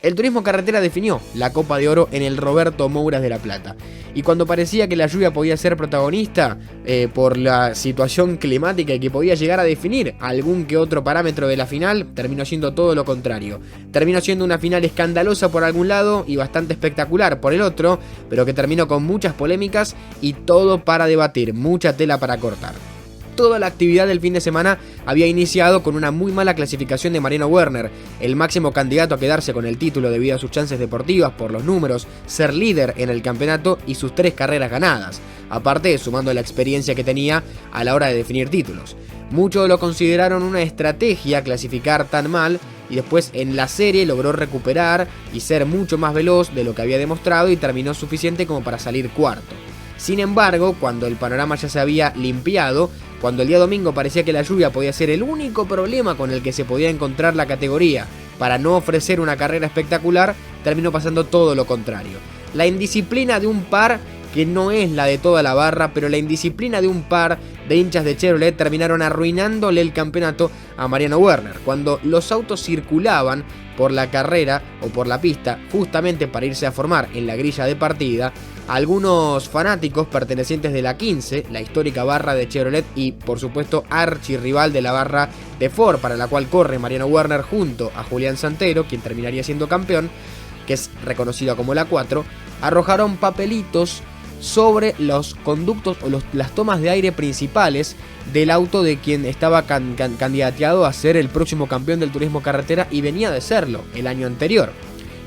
El Turismo Carretera definió la Copa de Oro en el Roberto Mouras de La Plata. Y cuando parecía que la lluvia podía ser protagonista por la situación climática y que podía llegar a definir algún que otro parámetro de la final, terminó siendo todo lo contrario. Terminó siendo una final escandalosa por algún lado y bastante espectacular por el otro, pero que terminó con muchas polémicas y todo para debatir, mucha tela para cortar. Toda la actividad del fin de semana había iniciado con una muy mala clasificación de Mariano Werner, el máximo candidato a quedarse con el título debido a sus chances deportivas por los números, ser líder en el campeonato y sus 3 carreras ganadas, aparte sumando la experiencia que tenía a la hora de definir títulos. Muchos lo consideraron una estrategia clasificar tan mal y después en la serie logró recuperar y ser mucho más veloz de lo que había demostrado y terminó suficiente como para salir cuarto. Sin embargo, cuando el panorama ya se había limpiado, cuando el día domingo parecía que la lluvia podía ser el único problema con el que se podía encontrar la categoría para no ofrecer una carrera espectacular, terminó pasando todo lo contrario. La indisciplina de un par, que no es la de toda la barra, pero la indisciplina de un par de hinchas de Chevrolet terminaron arruinándole el campeonato a Mariano Werner. Cuando los autos circulaban por la carrera o por la pista justamente para irse a formar en la grilla de partida, algunos fanáticos pertenecientes de la 15, la histórica barra de Chevrolet y por supuesto archirrival de la barra de Ford, para la cual corre Mariano Werner junto a Julián Santero, quien terminaría siendo campeón, que es reconocida como la 4, arrojaron papelitos sobre los conductos o las tomas de aire principales del auto de quien estaba candidateado a ser el próximo campeón del turismo carretera y venía de serlo el año anterior.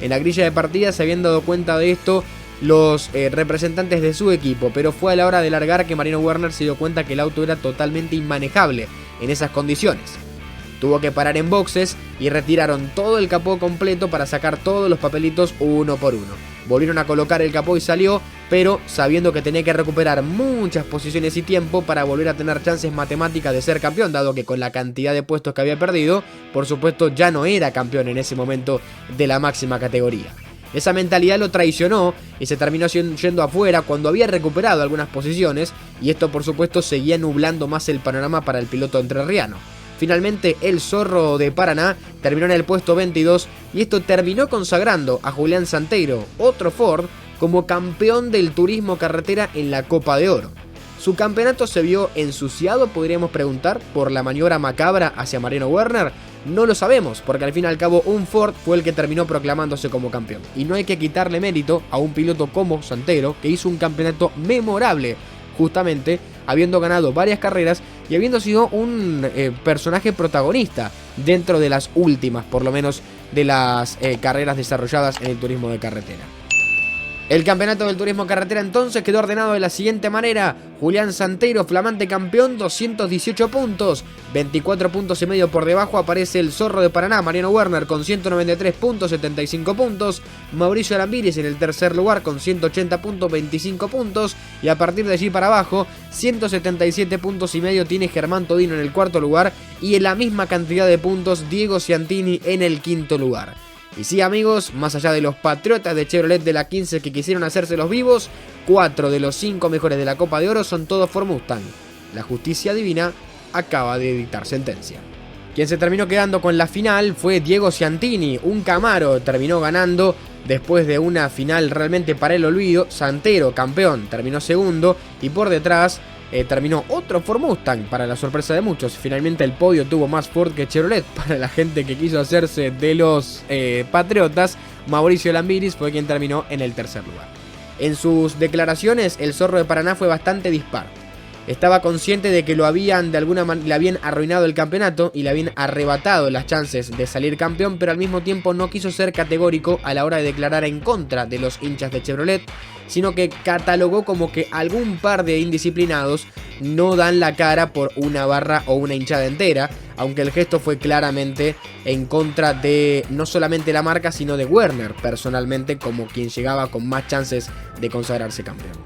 En la grilla de partida se habían dado cuenta de esto los representantes de su equipo, pero fue a la hora de largar que Mariano Werner se dio cuenta que el auto era totalmente inmanejable en esas condiciones. Tuvo que parar en boxes y retiraron todo el capó completo para sacar todos los papelitos uno por uno. Volvieron a colocar el capó y salió, pero sabiendo que tenía que recuperar muchas posiciones y tiempo para volver a tener chances matemáticas de ser campeón, dado que con la cantidad de puestos que había perdido, por supuesto ya no era campeón en ese momento de la máxima categoría. Esa mentalidad lo traicionó y se terminó yendo afuera cuando había recuperado algunas posiciones, y esto por supuesto seguía nublando más el panorama para el piloto entrerriano. Finalmente el Zorro de Paraná terminó en el puesto 22 y esto terminó consagrando a Julián Santero, otro Ford, como campeón del turismo carretera en la Copa de Oro. Su campeonato se vio ensuciado, podríamos preguntar, por la maniobra macabra hacia Mariano Werner. No lo sabemos, porque al fin y al cabo un Ford fue el que terminó proclamándose como campeón. Y no hay que quitarle mérito a un piloto como Santero, que hizo un campeonato memorable, justamente habiendo ganado varias carreras y habiendo sido un personaje protagonista dentro de las últimas, por lo menos, de las carreras desarrolladas en el turismo de carretera. El campeonato del turismo carretera entonces quedó ordenado de la siguiente manera: Julián Santero, flamante campeón, 218 puntos, 24 puntos y medio por debajo aparece el Zorro de Paraná, Mariano Werner, con 193 puntos, 75 puntos, Mauricio Arambiris en el tercer lugar con 180 puntos, 25 puntos, y a partir de allí para abajo, 177 puntos y medio tiene Germán Todino en el cuarto lugar, y en la misma cantidad de puntos Diego Ciantini en el quinto lugar. Y sí, amigos, más allá de los patriotas de Chevrolet de la 15 que quisieron hacerse los vivos, 4 de los 5 mejores de la Copa de Oro son todos Ford Mustang. La justicia divina acaba de dictar sentencia. Quien se terminó quedando con la final fue Diego Ciantini, un Camaro terminó ganando después de una final realmente para el olvido. Santero, campeón, terminó segundo, y por detrás terminó otro Ford Mustang, para la sorpresa de muchos. Finalmente el podio tuvo más Ford que Chevrolet. Para la gente que quiso hacerse de los patriotas, Mauricio Lambiris fue quien terminó en el tercer lugar. En sus declaraciones, el Zorro de Paraná fue bastante dispar. Estaba consciente de que lo habían de alguna manera le habían arruinado el campeonato y le habían arrebatado las chances de salir campeón, pero al mismo tiempo no quiso ser categórico a la hora de declarar en contra de los hinchas de Chevrolet, sino que catalogó como que algún par de indisciplinados no dan la cara por una barra o una hinchada entera, aunque el gesto fue claramente en contra de no solamente la marca, sino de Werner personalmente, como quien llegaba con más chances de consagrarse campeón.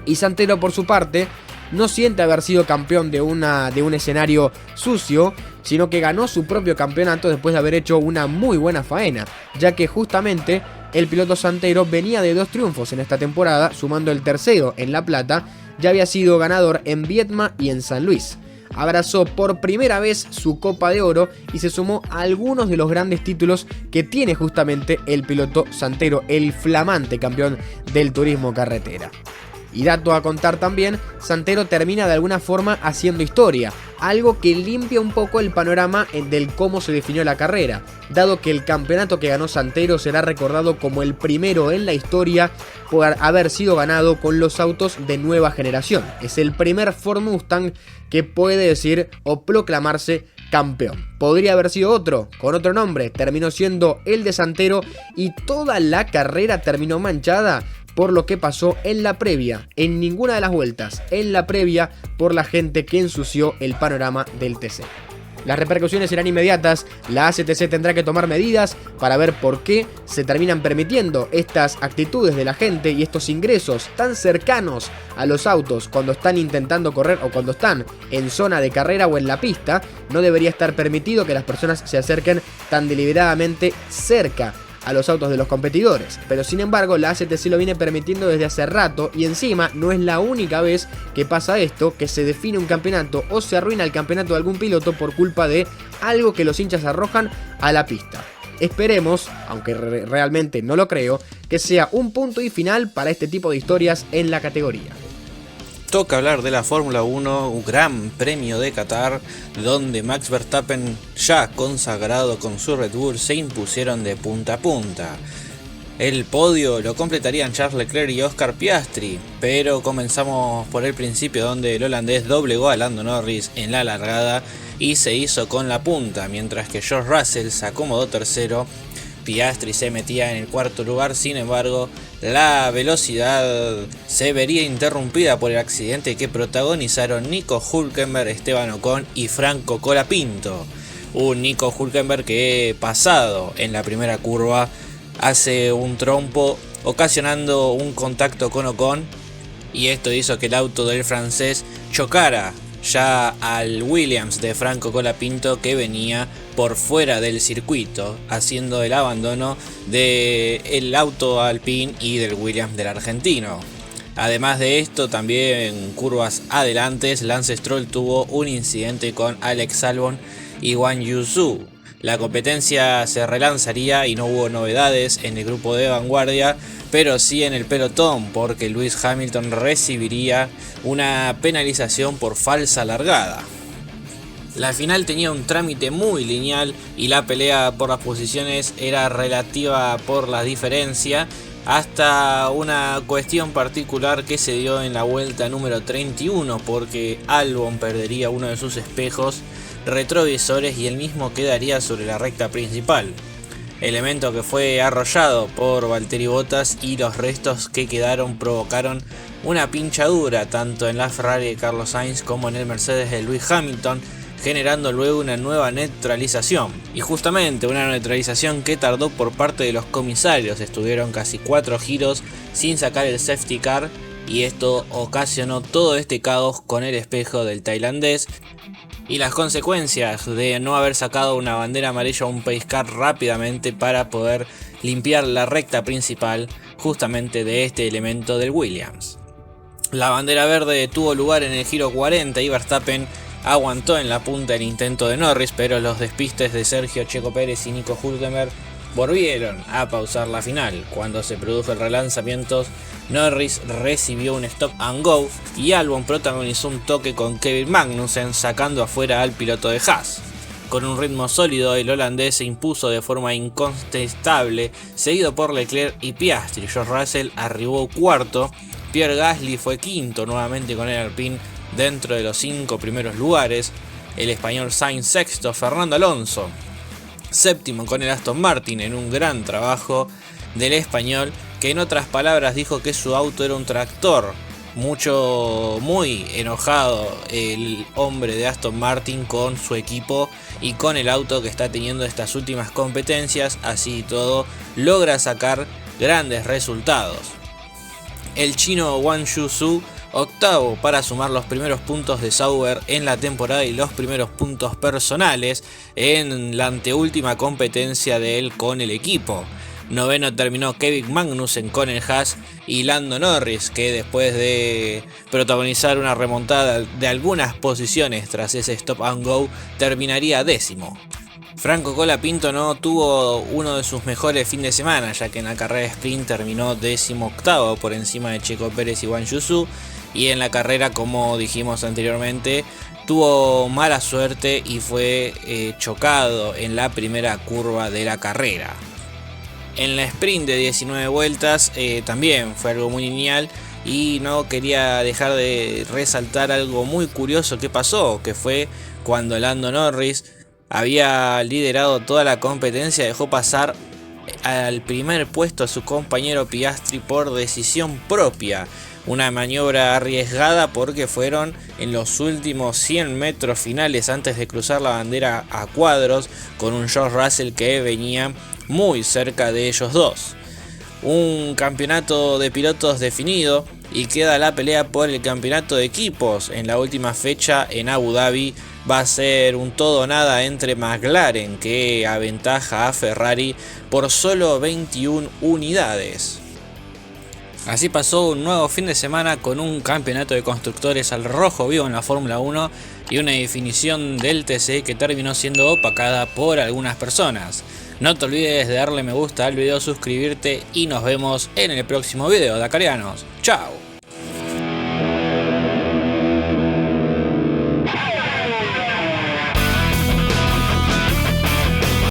Y Santero, por su parte, no siente haber sido campeón de un escenario sucio, sino que ganó su propio campeonato después de haber hecho una muy buena faena, ya que justamente el piloto Santero venía de 2 triunfos en esta temporada, sumando el tercero en La Plata. Ya había sido ganador en Viedma y en San Luis. abrazó por primera vez su Copa de Oro y se sumó a algunos de los grandes títulos que tiene justamente el piloto Santero, el flamante campeón del turismo carretera. Y dato a contar también, Santero termina de alguna forma haciendo historia, algo que limpia un poco el panorama del cómo se definió la carrera, dado que el campeonato que ganó Santero será recordado como el primero en la historia por haber sido ganado con los autos de nueva generación. Es el primer Ford Mustang que puede decir o proclamarse campeón. Podría haber sido otro, con otro nombre, terminó siendo el de Santero y toda la carrera terminó manchada por lo que pasó en la previa, en ninguna de las vueltas, en la previa por la gente que ensució el panorama del TC. Las repercusiones serán inmediatas, la ACTC tendrá que tomar medidas para ver por qué se terminan permitiendo estas actitudes de la gente y estos ingresos tan cercanos a los autos cuando están intentando correr o cuando están en zona de carrera o en la pista. No debería estar permitido que las personas se acerquen tan deliberadamente cerca a los autos de los competidores, pero sin embargo la ACTC lo viene permitiendo desde hace rato y encima no es la única vez que pasa esto, que se define un campeonato o se arruina el campeonato de algún piloto por culpa de algo que los hinchas arrojan a la pista. Esperemos, aunque realmente no lo creo, que sea un punto y final para este tipo de historias en la categoría. Toca hablar de la Fórmula 1, un gran premio de Qatar, donde Max Verstappen, ya consagrado con su Red Bull, se impusieron de punta a punta. El podio lo completarían Charles Leclerc y Oscar Piastri, pero comenzamos por el principio, donde el holandés doblegó a Lando Norris en la largada y se hizo con la punta, mientras que George Russell se acomodó tercero. Piastri se metía en el cuarto lugar, sin embargo, la velocidad se vería interrumpida por el accidente que protagonizaron Nico Hülkenberg, Esteban Ocon y Franco Colapinto. Un Nico Hülkenberg que, pasado en la primera curva, hace un trompo ocasionando un contacto con Ocon, y esto hizo que el auto del francés chocara ya al Williams de Franco Colapinto, que venía por fuera del circuito, haciendo el abandono del auto Alpine y del Williams del argentino. Además de esto, también en curvas adelantes, Lance Stroll tuvo un incidente con Alex Albon y Guan Yu Zhou. La competencia se relanzaría y no hubo novedades en el grupo de vanguardia, pero sí en el pelotón, porque Lewis Hamilton recibiría una penalización por falsa largada. La final tenía un trámite muy lineal y la pelea por las posiciones era relativa por la diferencia, hasta una cuestión particular que se dio en la vuelta número 31, porque Albon perdería uno de sus espejos retrovisores y él mismo quedaría sobre la recta principal, elemento que fue arrollado por Valtteri Bottas, y los restos que quedaron provocaron una pinchadura tanto en la Ferrari de Carlos Sainz como en el Mercedes de Lewis Hamilton, generando luego una nueva neutralización. Y justamente una neutralización que tardó por parte de los comisarios, estuvieron casi 4 giros sin sacar el safety car, y esto ocasionó todo este caos con el espejo del tailandés y las consecuencias de no haber sacado una bandera amarilla o un pace car rápidamente para poder limpiar la recta principal justamente de este elemento del Williams. La bandera verde tuvo lugar en el giro 40 y Verstappen aguantó en la punta el intento de Norris, pero los despistes de Sergio Checo Pérez y Nico Hülkenberg volvieron a pausar la final. Cuando se produjo el relanzamiento, Norris recibió un stop and go y Albon protagonizó un toque con Kevin Magnussen, sacando afuera al piloto de Haas. Con un ritmo sólido, el holandés se impuso de forma incontestable, seguido por Leclerc y Piastri. George Russell arribó cuarto, Pierre Gasly fue quinto nuevamente con el Alpine dentro de los 5 primeros lugares, el español Sainz sexto, Fernando Alonso séptimo con el Aston Martin, en un gran trabajo del español, que en otras palabras dijo que su auto era un tractor. Muy enojado el hombre de Aston Martin con su equipo y con el auto que está teniendo estas últimas competencias. Así y todo, logra sacar grandes resultados. El chino Guan Yu Zhou, octavo, para sumar los primeros puntos de Sauber en la temporada y los primeros puntos personales en la anteúltima competencia de él con el equipo. Noveno terminó Kevin Magnussen con el Haas y Lando Norris, que después de protagonizar una remontada de algunas posiciones tras ese stop and go, terminaría décimo. Franco Colapinto no tuvo uno de sus mejores fines de semana, ya que en la carrera sprint terminó 18º por encima de Checo Pérez y Guan Yu Zhou, y en la carrera, como dijimos anteriormente, tuvo mala suerte y fue chocado en la primera curva de la carrera. En la sprint de 19 vueltas también fue algo muy lineal, y no quería dejar de resaltar algo muy curioso que pasó, que fue cuando Lando Norris había liderado toda la competencia, dejó pasar al primer puesto a su compañero Piastri por decisión propia. Una maniobra arriesgada porque fueron en los últimos 100 metros finales antes de cruzar la bandera a cuadros, con un George Russell que venía muy cerca de ellos dos. Un campeonato de pilotos definido, y queda la pelea por el campeonato de equipos. En la última fecha en Abu Dhabi va a ser un todo o nada entre McLaren, que aventaja a Ferrari por solo 21 unidades. Así pasó un nuevo fin de semana con un campeonato de constructores al rojo vivo en la Fórmula 1 y una definición del TC que terminó siendo opacada por algunas personas. No te olvides de darle me gusta al video, suscribirte y nos vemos en el próximo video, Dakarianos. ¡Chao!